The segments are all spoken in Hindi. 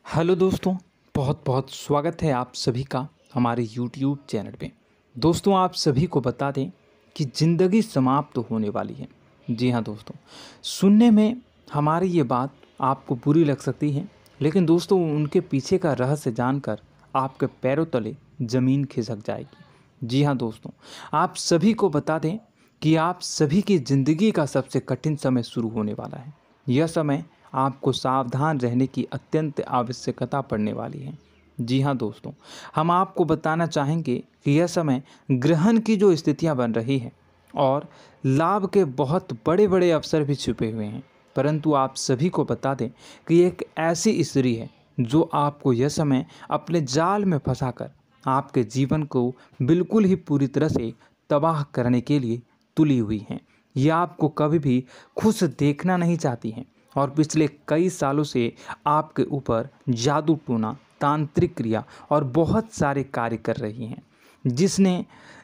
हेलो दोस्तों, बहुत बहुत स्वागत है आप सभी का हमारे यूट्यूब चैनल पे। दोस्तों, आप सभी को बता दें कि ज़िंदगी समाप्त होने वाली है। जी हाँ दोस्तों, सुनने में हमारी ये बात आपको बुरी लग सकती है, लेकिन दोस्तों उनके पीछे का रहस्य जानकर आपके पैरों तले ज़मीन खिसक जाएगी। जी हाँ दोस्तों, आप सभी को बता दें कि आप सभी की ज़िंदगी का सबसे कठिन समय शुरू होने वाला है। यह समय आपको सावधान रहने की अत्यंत आवश्यकता पड़ने वाली है। जी हाँ दोस्तों, हम आपको बताना चाहेंगे कि यह समय ग्रहण की जो स्थितियाँ बन रही हैं और लाभ के बहुत बड़े बड़े अवसर भी छुपे हुए हैं, परंतु आप सभी को बता दें कि एक ऐसी स्त्री है जो आपको यह समय अपने जाल में फंसाकर आपके जीवन को बिल्कुल ही पूरी तरह से तबाह करने के लिए तुली हुई हैं। यह आपको कभी भी खुश देखना नहीं चाहती हैं और पिछले कई सालों से आपके ऊपर जादू टोना, तांत्रिक क्रिया और बहुत सारे कार्य कर रही हैं,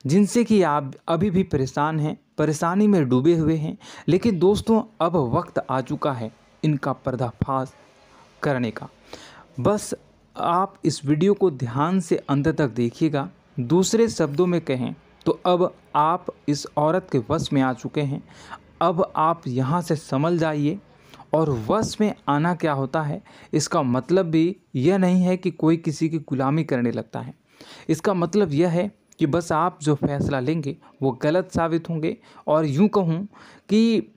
जिनसे कि आप अभी भी परेशान हैं, परेशानी में डूबे हुए हैं। लेकिन दोस्तों, अब वक्त आ चुका है इनका पर्दाफाश करने का। बस आप इस वीडियो को ध्यान से अंत तक देखिएगा। दूसरे शब्दों में कहें तो अब आप इस औरत के वश में आ चुके हैं। अब आप यहाँ से संभल जाइए। और वश में आना क्या होता है, इसका मतलब भी यह नहीं है कि कोई किसी की गुलामी करने लगता है। इसका मतलब यह है कि बस आप जो फैसला लेंगे वो गलत साबित होंगे, और यूँ कहूँ कि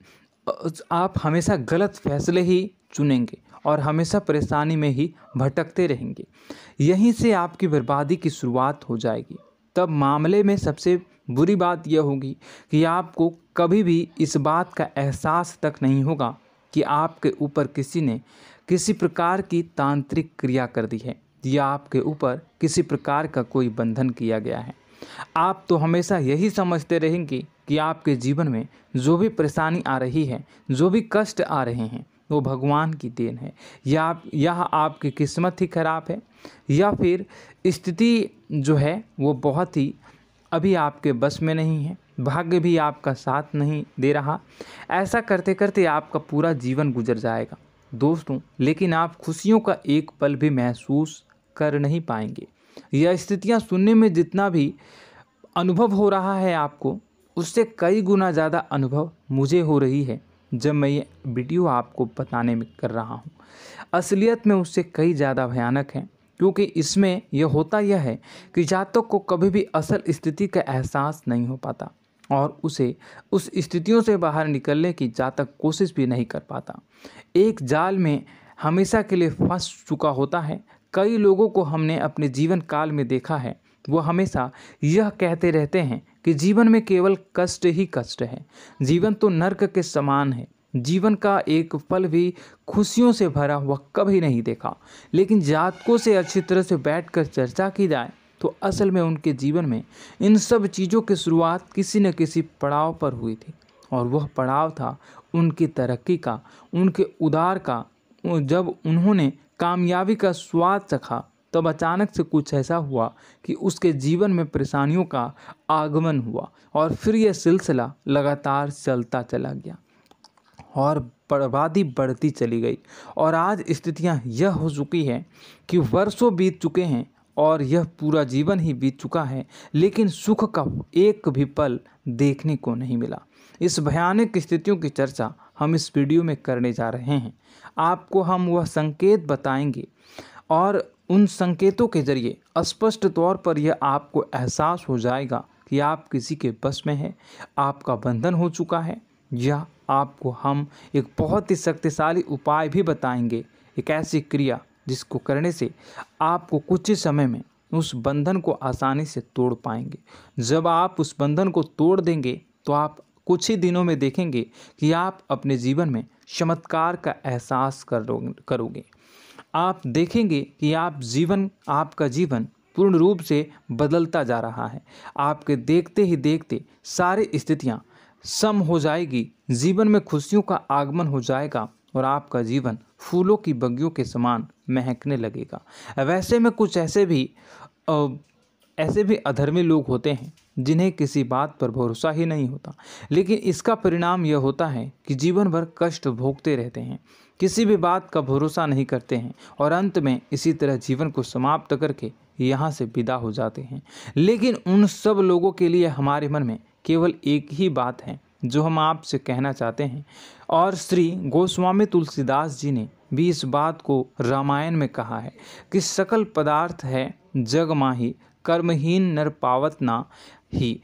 आप हमेशा गलत फैसले ही चुनेंगे और हमेशा परेशानी में ही भटकते रहेंगे। यहीं से आपकी बर्बादी की शुरुआत हो जाएगी। तब मामले में सबसे बुरी बात यह होगी कि आपको कभी भी इस बात का एहसास तक नहीं होगा कि आपके ऊपर किसी ने किसी प्रकार की तांत्रिक क्रिया कर दी है या आपके ऊपर किसी प्रकार का कोई बंधन किया गया है। आप तो हमेशा यही समझते रहेंगे कि आपके जीवन में जो भी परेशानी आ रही है, जो भी कष्ट आ रहे हैं, वो भगवान की देन है, या आपकी किस्मत ही खराब है, या फिर स्थिति जो है वो बहुत ही अभी आपके बस में नहीं है, भाग्य भी आपका साथ नहीं दे रहा। ऐसा करते करते आपका पूरा जीवन गुजर जाएगा दोस्तों, लेकिन आप खुशियों का एक पल भी महसूस कर नहीं पाएंगे। यह स्थितियां सुनने में जितना भी अनुभव हो रहा है आपको, उससे कई गुना ज़्यादा अनुभव मुझे हो रही है जब मैं ये वीडियो आपको बताने में कर रहा हूँ। असलियत में उससे कई ज़्यादा भयानक है, क्योंकि इसमें यह होता यह है कि जातक को कभी भी असल स्थिति का एहसास नहीं हो पाता और उसे उस स्थितियों से बाहर निकलने की जातक कोशिश भी नहीं कर पाता। एक जाल में हमेशा के लिए फंस चुका होता है। कई लोगों को हमने अपने जीवन काल में देखा है, वो हमेशा यह कहते रहते हैं कि जीवन में केवल कष्ट ही कष्ट है, जीवन तो नर्क के समान है, जीवन का एक पल भी खुशियों से भरा हुआ कभी नहीं देखा। लेकिन जातकों से अच्छी तरह से बैठकर चर्चा की जाए तो असल में उनके जीवन में इन सब चीज़ों की शुरुआत किसी न किसी पड़ाव पर हुई थी, और वह पड़ाव था उनकी तरक्की का, उनके उदार का। जब उन्होंने कामयाबी का स्वाद चखा, तब अचानक से कुछ ऐसा हुआ कि उसके जीवन में परेशानियों का आगमन हुआ, और फिर यह सिलसिला लगातार चलता चला गया और बर्बादी बढ़ती चली गई। और आज स्थितियां यह हो चुकी है कि वर्षों बीत चुके हैं और यह पूरा जीवन ही बीत चुका है, लेकिन सुख का एक भी पल देखने को नहीं मिला। इस भयानक स्थितियों की चर्चा हम इस वीडियो में करने जा रहे हैं। आपको हम वह संकेत बताएंगे और उन संकेतों के जरिए स्पष्ट तौर पर यह आपको एहसास हो जाएगा कि आप किसी के बस में हैं, आपका बंधन हो चुका है, या आपको हम एक बहुत ही शक्तिशाली उपाय भी बताएंगे, एक ऐसी क्रिया जिसको करने से आपको कुछ ही समय में उस बंधन को आसानी से तोड़ पाएंगे। जब आप उस बंधन को तोड़ देंगे तो आप कुछ ही दिनों में देखेंगे कि आप अपने जीवन में चमत्कार का एहसास करोगे। आप देखेंगे कि आपका जीवन पूर्ण रूप से बदलता जा रहा है। आपके देखते ही देखते सारी स्थितियां सम हो जाएगी, जीवन में खुशियों का आगमन हो जाएगा और आपका जीवन फूलों की बगियों के समान महकने लगेगा। वैसे में कुछ ऐसे भी अधर्मी लोग होते हैं जिन्हें किसी बात पर भरोसा ही नहीं होता, लेकिन इसका परिणाम यह होता है कि जीवन भर कष्ट भोगते रहते हैं, किसी भी बात का भरोसा नहीं करते हैं और अंत में इसी तरह जीवन को समाप्त करके यहाँ से विदा हो जाते हैं। लेकिन उन सब लोगों के लिए हमारे मन में केवल एक ही बात है जो हम आपसे कहना चाहते हैं, और श्री गोस्वामी तुलसीदास जी ने भी इस बात को रामायण में कहा है कि सकल पदार्थ है जग माही, कर्महीन नर पावत ना ही।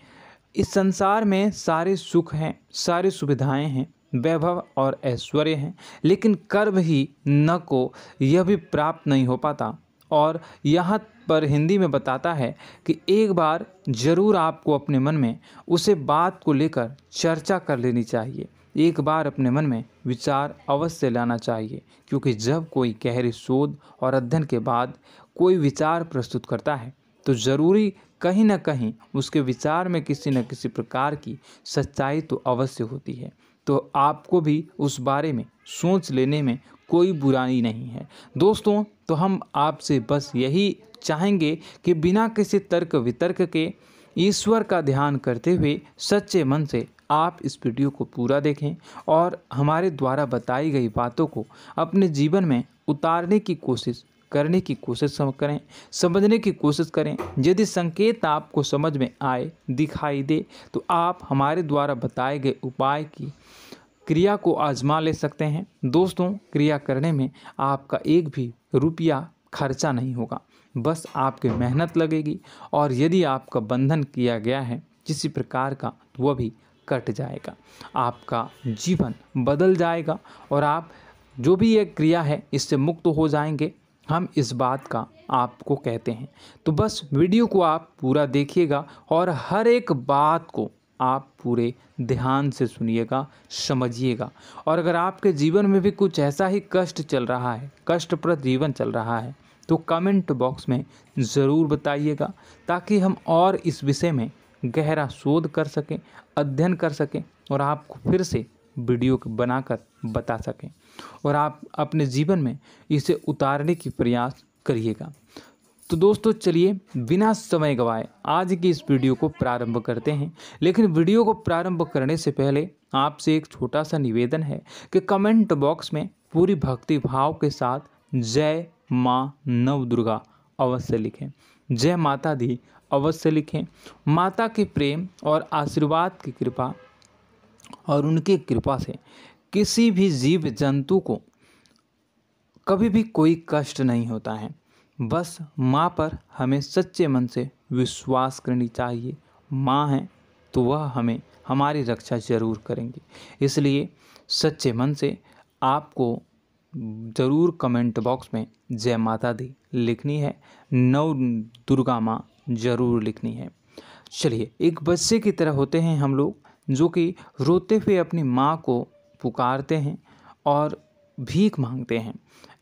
इस संसार में सारे सुख हैं, सारी सुविधाएं हैं, वैभव और ऐश्वर्य हैं, लेकिन कर्म ही न को यह भी प्राप्त नहीं हो पाता। और यहाँ पर हिंदी में बताता है कि एक बार ज़रूर आपको अपने मन में उसे बात को लेकर चर्चा कर लेनी चाहिए, एक बार अपने मन में विचार अवश्य लाना चाहिए, क्योंकि जब कोई गहरी शोध और अध्ययन के बाद कोई विचार प्रस्तुत करता है तो ज़रूरी कहीं न कहीं उसके विचार में किसी न किसी प्रकार की सच्चाई तो अवश्य होती है। तो आपको भी उस बारे में सोच लेने में कोई बुराई नहीं है। दोस्तों, तो हम आपसे बस यही चाहेंगे कि बिना किसी तर्क वितर्क के ईश्वर का ध्यान करते हुए सच्चे मन से आप इस वीडियो को पूरा देखें और हमारे द्वारा बताई गई बातों को अपने जीवन में उतारने की कोशिश करने की कोशिश करें, समझने की कोशिश करें। यदि संकेत आपको समझ में आए, दिखाई दे, तो आप हमारे द्वारा बताए गए उपाय की क्रिया को आजमा ले सकते हैं। दोस्तों, क्रिया करने में आपका एक भी रुपया खर्चा नहीं होगा, बस आपकी मेहनत लगेगी, और यदि आपका बंधन किया गया है किसी प्रकार का तो वह भी कट जाएगा, आपका जीवन बदल जाएगा और आप जो भी ये क्रिया है इससे मुक्त हो जाएंगे। हम इस बात का आपको कहते हैं। तो बस वीडियो को आप पूरा देखिएगा और हर एक बात को आप पूरे ध्यान से सुनिएगा, समझिएगा। और अगर आपके जीवन में भी कुछ ऐसा ही कष्ट चल रहा है, कष्टप्रद जीवन चल रहा है, तो कमेंट बॉक्स में ज़रूर बताइएगा, ताकि हम और इस विषय में गहरा शोध कर सकें, अध्ययन कर सकें और आपको फिर से वीडियो बनाकर बता सकें और आप अपने जीवन में इसे उतारने की प्रयास करिएगा। तो दोस्तों, चलिए बिना समय गवाए आज की इस वीडियो को प्रारंभ करते हैं। लेकिन वीडियो को प्रारंभ करने से पहले आपसे एक छोटा सा निवेदन है कि कमेंट बॉक्स में पूरी भक्ति भाव के साथ जय माँ नव दुर्गा अवश्य लिखें, जय माता दी अवश्य लिखें। माता के प्रेम और आशीर्वाद की कृपा और उनकी कृपा से किसी भी जीव जंतु को कभी भी कोई कष्ट नहीं होता है। बस माँ पर हमें सच्चे मन से विश्वास करनी चाहिए। माँ है तो वह हमें हमारी रक्षा जरूर करेंगी। इसलिए सच्चे मन से आपको ज़रूर कमेंट बॉक्स में जय माता दी लिखनी है, नव दुर्गा माँ ज़रूर लिखनी है। चलिए, एक बच्चे की तरह होते हैं हम लोग, जो कि रोते हुए अपनी माँ को पुकारते हैं और भीख मांगते हैं।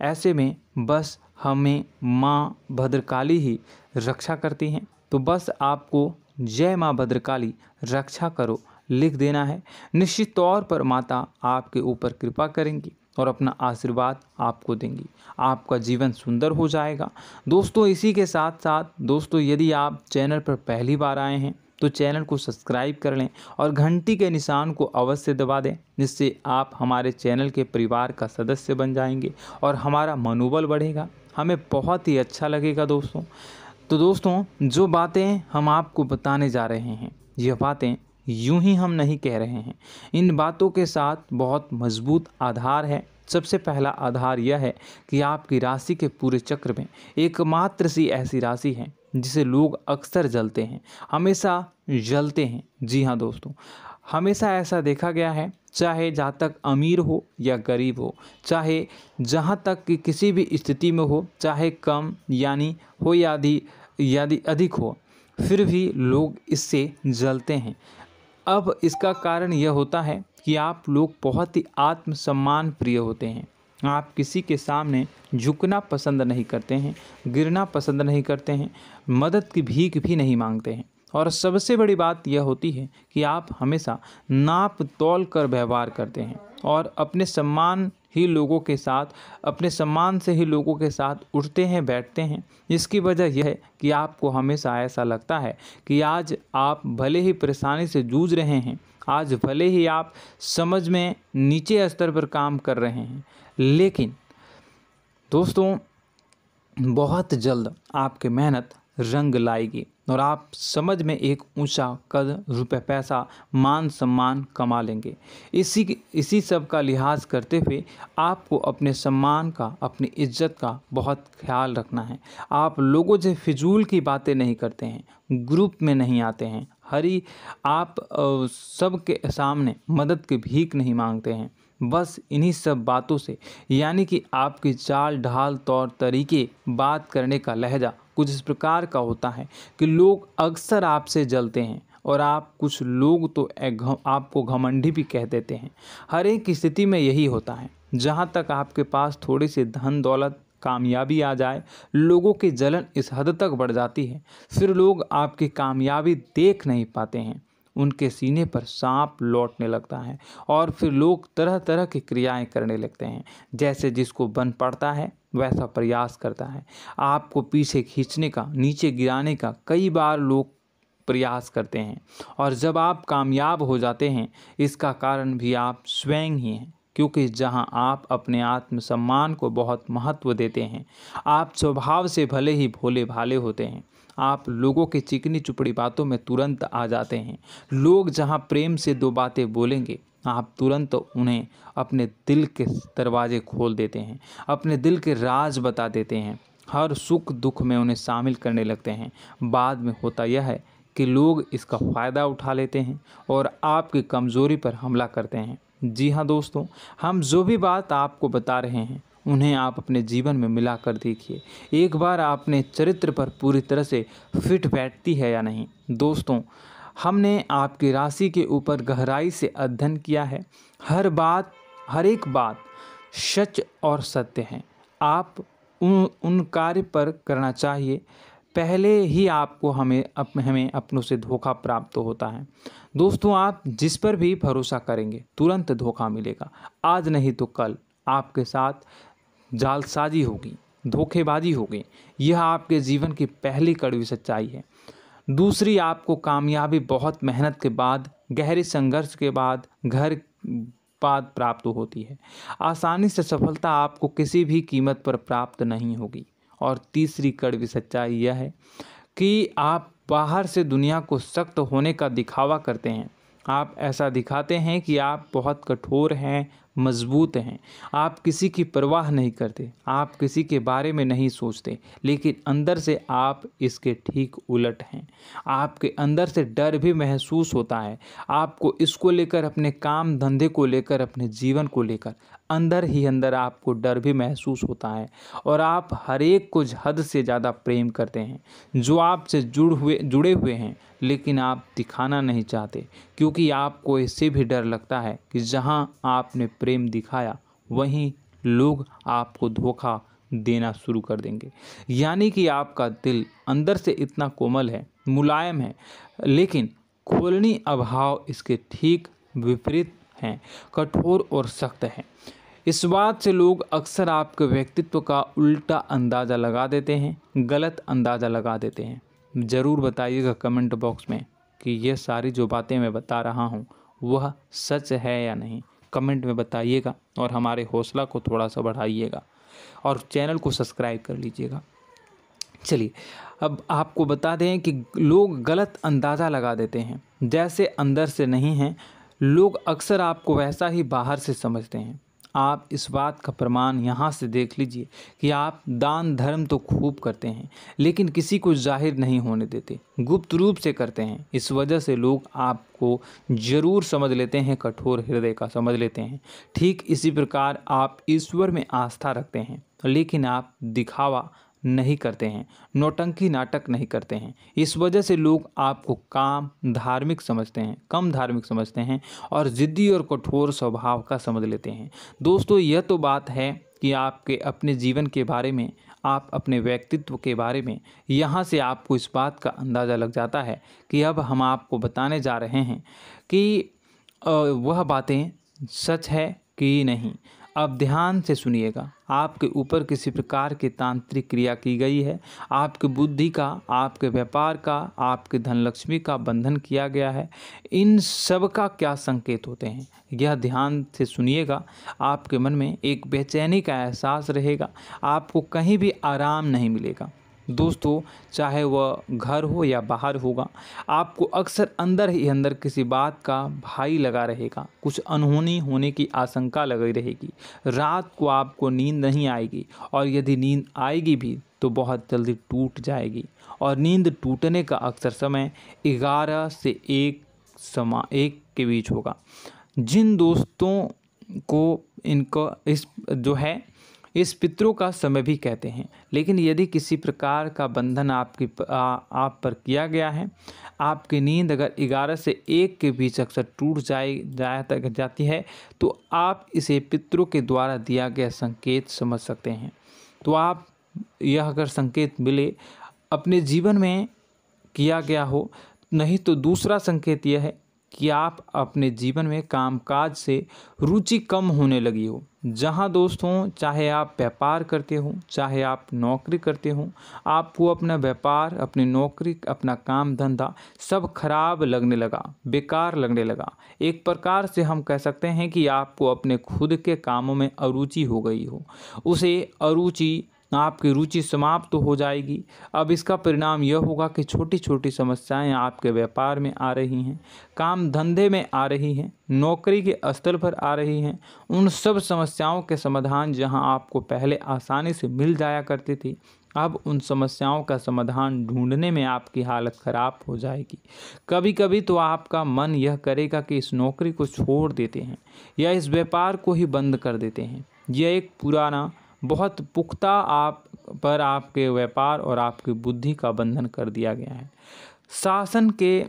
ऐसे में बस हमें माँ भद्रकाली ही रक्षा करती हैं। तो बस आपको जय माँ भद्रकाली रक्षा करो लिख देना है। निश्चित तौर पर माता आपके ऊपर कृपा करेंगी और अपना आशीर्वाद आपको देंगी, आपका जीवन सुंदर हो जाएगा। दोस्तों, इसी के साथ साथ दोस्तों, यदि आप चैनल पर पहली बार आए हैं तो चैनल को सब्सक्राइब कर लें और घंटी के निशान को अवश्य दबा दें, जिससे आप हमारे चैनल के परिवार का सदस्य बन जाएंगे और हमारा मनोबल बढ़ेगा, हमें बहुत ही अच्छा लगेगा दोस्तों। तो दोस्तों, जो बातें हम आपको बताने जा रहे हैं, यह बातें यूं ही हम नहीं कह रहे हैं, इन बातों के साथ बहुत मजबूत आधार है। सबसे पहला आधार यह है कि आपकी राशि के पूरे चक्र में एकमात्र सी ऐसी राशि है जिसे लोग अक्सर जलते हैं, हमेशा जलते हैं। जी हाँ दोस्तों, हमेशा ऐसा देखा गया है, चाहे जातक अमीर हो या गरीब हो, चाहे जहाँ तक कि किसी भी स्थिति में हो, चाहे कम यानी हो या अधिक हो, फिर भी लोग इससे जलते हैं। अब इसका कारण यह होता है कि आप लोग बहुत ही आत्मसम्मान प्रिय होते हैं। आप किसी के सामने झुकना पसंद नहीं करते हैं, गिरना पसंद नहीं करते हैं, मदद की भीख भी नहीं मांगते हैं। और सबसे बड़ी बात यह होती है कि आप हमेशा नाप तोल कर व्यवहार करते हैं और अपने सम्मान ही लोगों के साथ, अपने सम्मान से ही लोगों के साथ उठते हैं, बैठते हैं। इसकी वजह यह है कि आपको हमेशा ऐसा लगता है कि आज आप भले ही परेशानी से जूझ रहे हैं, आज भले ही आप समझ में नीचे स्तर पर काम कर रहे हैं, लेकिन दोस्तों बहुत जल्द आपकी मेहनत रंग लाएगी और आप समझ में एक ऊंचा कद, रुपए, पैसा, मान सम्मान कमा लेंगे। इसी सब का लिहाज करते हुए आपको अपने सम्मान का, अपनी इज्जत का बहुत ख्याल रखना है। आप लोगों से फिजूल की बातें नहीं करते हैं, ग्रुप में नहीं आते हैं, आप सबके सामने मदद की भीख नहीं मांगते हैं। बस इन्हीं सब बातों से, यानी कि आपकी चाल ढाल, तौर तरीके, बात करने का लहजा कुछ इस प्रकार का होता है कि लोग अक्सर आपसे जलते हैं और कुछ लोग तो आपको घमंडी भी कह देते हैं। हर एक स्थिति में यही होता है। जहाँ तक आपके पास थोड़ी सी धन दौलत, कामयाबी आ जाए, लोगों की जलन इस हद तक बढ़ जाती है, फिर लोग आपकी कामयाबी देख नहीं पाते हैं, उनके सीने पर सांप लौटने लगता है और फिर लोग तरह तरह की क्रियाएं करने लगते हैं। जैसे जिसको बन पड़ता है वैसा प्रयास करता है। आपको पीछे खींचने का, नीचे गिराने का कई बार लोग प्रयास करते हैं और जब आप कामयाब हो जाते हैं, इसका कारण भी आप स्वयं ही हैं। क्योंकि जहां आप अपने आत्मसम्मान को बहुत महत्व देते हैं, आप स्वभाव से भले ही भोले भाले होते हैं, आप लोगों की चिकनी चुपड़ी बातों में तुरंत आ जाते हैं। लोग जहां प्रेम से दो बातें बोलेंगे, आप तुरंत उन्हें अपने दिल के दरवाजे खोल देते हैं, अपने दिल के राज बता देते हैं, हर सुख दुख में उन्हें शामिल करने लगते हैं। बाद में होता यह है कि लोग इसका फ़ायदा उठा लेते हैं और आपकी कमज़ोरी पर हमला करते हैं। जी हाँ दोस्तों, हम जो भी बात आपको बता रहे हैं उन्हें आप अपने जीवन में मिलाकर देखिए। एक बार आपने चरित्र पर पूरी तरह से फिट बैठती है या नहीं। दोस्तों, हमने आपकी राशि के ऊपर गहराई से अध्ययन किया है। हर एक बात सच और सत्य है। आप उन कार्य पर करना चाहिए, पहले ही आपको हमें अपनों से धोखा प्राप्त होता है। दोस्तों, आप जिस पर भी भरोसा करेंगे तुरंत धोखा मिलेगा। आज नहीं तो कल आपके साथ जालसाजी होगी, धोखेबाजी होगी। यह आपके जीवन की पहली कड़वी सच्चाई है। दूसरी, आपको कामयाबी बहुत मेहनत के बाद, गहरे संघर्ष के बाद प्राप्त होती है। आसानी से सफलता आपको किसी भी कीमत पर प्राप्त नहीं होगी। और तीसरी कड़वी सच्चाई यह है कि आप बाहर से दुनिया को सख्त होने का दिखावा करते हैं। आप ऐसा दिखाते हैं कि आप बहुत कठोर हैं, मजबूत हैं, आप किसी की परवाह नहीं करते, आप किसी के बारे में नहीं सोचते, लेकिन अंदर से आप इसके ठीक उलट हैं। आपके अंदर से डर भी महसूस होता है। आपको इसको लेकर, अपने काम धंधे को लेकर, अपने जीवन को लेकर अंदर ही अंदर आपको डर भी महसूस होता है और आप हर एक को हद से ज़्यादा प्रेम करते हैं, जो आपसे जुड़े हुए हैं, लेकिन आप दिखाना नहीं चाहते, क्योंकि आपको इससे भी डर लगता है कि जहां आपने प्रेम दिखाया वहीं लोग आपको धोखा देना शुरू कर देंगे। यानी कि आपका दिल अंदर से इतना कोमल है, मुलायम है, लेकिन खोलनी अभाव इसके ठीक विपरीत हैं, कठोर और सख्त है। इस बात से लोग अक्सर आपके व्यक्तित्व का उल्टा अंदाज़ा लगा देते हैं, गलत अंदाज़ा लगा देते हैं। ज़रूर बताइएगा कमेंट बॉक्स में कि ये सारी जो बातें मैं बता रहा हूँ वह सच है या नहीं। कमेंट में बताइएगा और हमारे हौसला को थोड़ा सा बढ़ाइएगा और चैनल को सब्सक्राइब कर लीजिएगा। चलिए, अब आपको बता दें कि लोग गलत अंदाज़ा लगा देते हैं। जैसे अंदर से नहीं हैं, लोग अक्सर आपको वैसा ही बाहर से समझते हैं। आप इस बात का प्रमाण यहाँ से देख लीजिए कि आप दान धर्म तो खूब करते हैं, लेकिन किसी को जाहिर नहीं होने देते, गुप्त रूप से करते हैं। इस वजह से लोग आपको ज़रूर समझ लेते हैं, कठोर हृदय का समझ लेते हैं। ठीक इसी प्रकार आप ईश्वर में आस्था रखते हैं, लेकिन आप दिखावा नहीं करते हैं, नौटंकी नाटक नहीं करते हैं। इस वजह से लोग आपको कम धार्मिक समझते हैं और ज़िद्दी और कठोर स्वभाव का समझ लेते हैं। दोस्तों, यह तो बात है कि आपके अपने जीवन के बारे में, आप अपने व्यक्तित्व के बारे में, यहाँ से आपको इस बात का अंदाज़ा लग जाता है कि अब हम आपको बताने जा रहे हैं कि वह बातें सच है कि नहीं। अब ध्यान से सुनिएगा। आपके ऊपर किसी प्रकार की तांत्रिक क्रिया की गई है, आपकी बुद्धि का, आपके व्यापार का, आपके धन लक्ष्मी का बंधन किया गया है। इन सब का क्या संकेत होते हैं, यह ध्यान से सुनिएगा। आपके मन में एक बेचैनी का एहसास रहेगा, आपको कहीं भी आराम नहीं मिलेगा। दोस्तों, चाहे वह घर हो या बाहर होगा, आपको अक्सर अंदर ही अंदर किसी बात का भाई लगा रहेगा, कुछ अनहोनी होने की आशंका लगी रहेगी। रात को आपको नींद नहीं आएगी, और यदि नींद आएगी भी तो बहुत जल्दी टूट जाएगी। और नींद टूटने का अक्सर समय 11 से 1 के बीच होगा। जिन दोस्तों को इनको इस पितरों का समय भी कहते हैं। लेकिन यदि किसी प्रकार का बंधन आप पर किया गया है, आपकी नींद अगर 11 से 1 के बीच अक्सर टूट जाती है, तो आप इसे पितरों के द्वारा दिया गया संकेत समझ सकते हैं। तो आप यह अगर संकेत मिले अपने जीवन में किया गया हो, नहीं तो दूसरा संकेत यह है कि आप अपने जीवन में कामकाज से रुचि कम होने लगी हो। जहां दोस्तों, चाहे आप व्यापार करते हो, चाहे आप नौकरी करते हो, आपको अपना व्यापार, अपनी नौकरी, अपना काम धंधा सब खराब लगने लगा, बेकार लगने लगा। एक प्रकार से हम कह सकते हैं कि आपको अपने खुद के कामों में अरुचि हो गई हो। आपकी रुचि समाप्त तो हो जाएगी। अब इसका परिणाम यह होगा कि छोटी छोटी समस्याएं आपके व्यापार में आ रही हैं, काम धंधे में आ रही हैं, नौकरी के स्थल पर आ रही हैं। उन सब समस्याओं के समाधान जहां आपको पहले आसानी से मिल जाया करती थी, अब उन समस्याओं का समाधान ढूंढने में आपकी हालत ख़राब हो जाएगी। कभी कभी तो आपका मन यह करेगा कि इस नौकरी को छोड़ देते हैं या इस व्यापार को ही बंद कर देते हैं। यह एक पुराना, बहुत पुख्ता आपके व्यापार और आपकी बुद्धि का बंधन कर दिया गया है। शासन के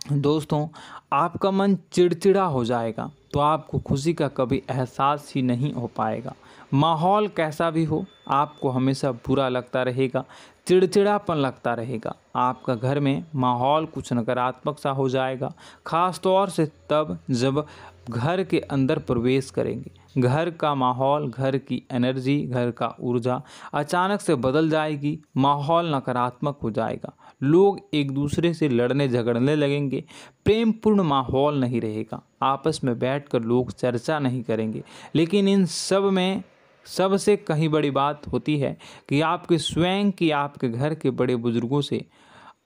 दोस्तों, आपका मन चिड़चिड़ा हो जाएगा, तो आपको खुशी का कभी एहसास ही नहीं हो पाएगा। माहौल कैसा भी हो, आपको हमेशा बुरा लगता रहेगा, चिड़चिड़ापन लगता रहेगा। आपका घर में माहौल कुछ नकारात्मक सा हो जाएगा, ख़ास तौर से तब जब घर के अंदर प्रवेश करेंगे। घर का माहौल, घर की एनर्जी, घर का ऊर्जा अचानक से बदल जाएगी, माहौल नकारात्मक हो जाएगा। लोग एक दूसरे से लड़ने झगड़ने लगेंगे, प्रेमपूर्ण माहौल नहीं रहेगा, आपस में बैठकर लोग चर्चा नहीं करेंगे। लेकिन इन सब में सबसे कहीं बड़ी बात होती है कि आपके घर के बड़े बुजुर्गों से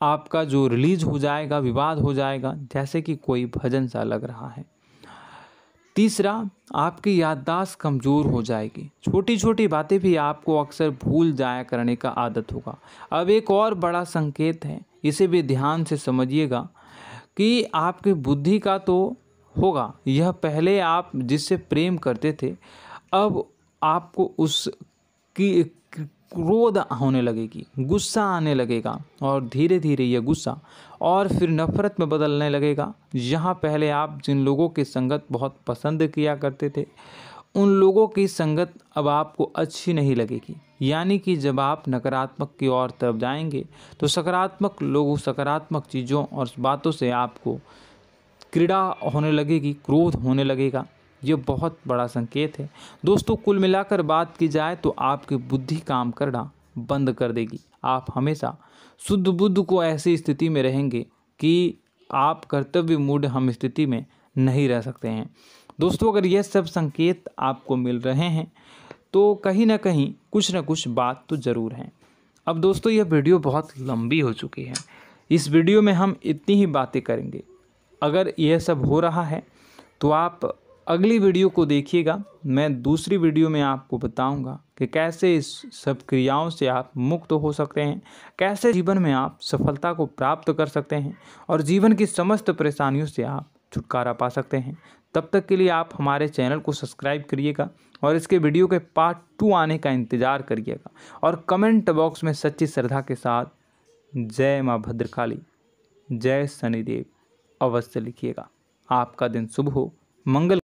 आपका जो रिलीज हो जाएगा, विवाद हो जाएगा, जैसे कि कोई भजन सा लग रहा है। तीसरा, आपकी याददाश्त कमज़ोर हो जाएगी, छोटी छोटी बातें भी आपको अक्सर भूल जाया करने का आदत होगा। अब एक और बड़ा संकेत है, इसे भी ध्यान से समझिएगा कि आपकी बुद्धि का तो होगा, यह पहले आप जिससे प्रेम करते थे, अब आपको उसकी क्रोध होने लगेगी, गुस्सा आने लगेगा, और धीरे धीरे यह गुस्सा और फिर नफरत में बदलने लगेगा। यहाँ पहले आप जिन लोगों की संगत बहुत पसंद किया करते थे, उन लोगों की संगत अब आपको अच्छी नहीं लगेगी। यानी कि जब आप नकारात्मक की ओर तरफ जाएंगे, तो सकारात्मक लोगों, सकारात्मक चीज़ों और बातों से आपको क्रीड़ा होने लगेगी, क्रोध होने लगेगा। ये बहुत बड़ा संकेत है दोस्तों। कुल मिलाकर बात की जाए तो आपकी बुद्धि काम करना बंद कर देगी। आप हमेशा शुद्ध बुद्ध को ऐसी स्थिति में रहेंगे कि आप कर्तव्य मूढ़ हम स्थिति में नहीं रह सकते हैं। दोस्तों, अगर यह सब संकेत आपको मिल रहे हैं तो कहीं ना कहीं कुछ ना कुछ बात तो ज़रूर है। अब दोस्तों, यह वीडियो बहुत लंबी हो चुकी है, इस वीडियो में हम इतनी ही बातें करेंगे। अगर यह सब हो रहा है तो आप अगली वीडियो को देखिएगा। मैं दूसरी वीडियो में आपको बताऊंगा कि कैसे इस सब क्रियाओं से आप मुक्त हो सकते हैं, कैसे जीवन में आप सफलता को प्राप्त कर सकते हैं और जीवन की समस्त परेशानियों से आप छुटकारा पा सकते हैं। तब तक के लिए आप हमारे चैनल को सब्सक्राइब करिएगा और इसके वीडियो के पार्ट 2 आने का इंतज़ार करिएगा। और कमेंट बॉक्स में सच्ची श्रद्धा के साथ जय माँ भद्रकाली, जय शनिदेव अवश्य लिखिएगा। आपका दिन शुभ हो, मंगल